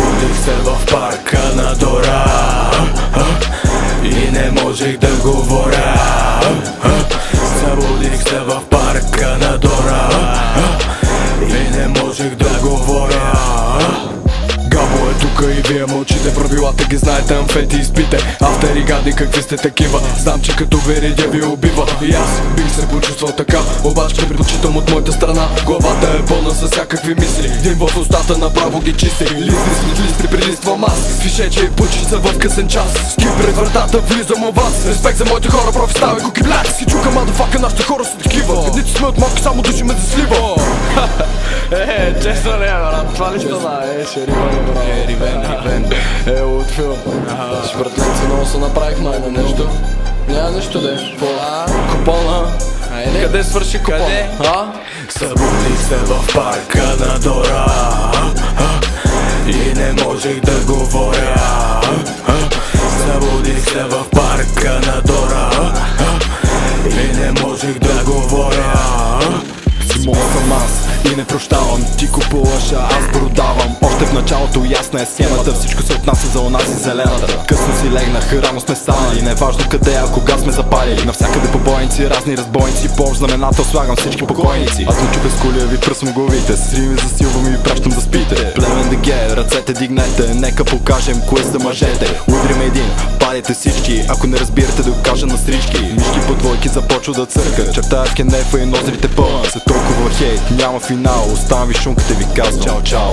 Събудих се в парка на Дора и не можех да говоря. Събудих се в парка на Дора и не можех да говоря. Габо е тука и вие мълчите, правилата ги знаете, амфети изпите. Автери гади, какви сте такива, знам, че като веридя ви убива. И аз бих се почувствал така, обаче предпочитам от моята страна. Главата е пълна с всякакви мисли, дим в устата направо ги чисти. Листри след листри прилиствам аз, фишече и пучица в късен час. Ски пред вратата влизам у вас, респект за моите хора, профи ставай куки бляк. Си чука мадафака, нашите хора са такива, едните сме от малки, само души ме заслива. Честно не, брат, това ли стана? Ривен. От филм. Братленце, много се направихме на нещо. Няма нещо да е. Купона. Къде свърши купона? Събудих се в парка на Дора и не можех да говоря. Събудих се в парка на Дора и не можех да говоря. Симон съм аз и не прощавам, ти купуваш, аз продавам. Още в началото ясна е схемата, всичко се отнася за онази зелената. Късно си легнах, рано сме станали, не е важно къде, а кога сме запалили. Навсякъде побойници, разни разбойници, по знаменател слагам всички покойници. Аз не чупя с кулия, ви пръсвам главите, с рими засилвам и ви пращам да спите. Племен ДГ, ръцете дигнете, нека покажем кои са мъжете. Удрим един, падайте всички, ако не разбирате да го кажа на стрички. Мишки по двойки започва да църкат, чертая в кенефа и нозрите пълна. След толкова хейт, няма финал, оставам ви шумката, ви казвам чао, чао.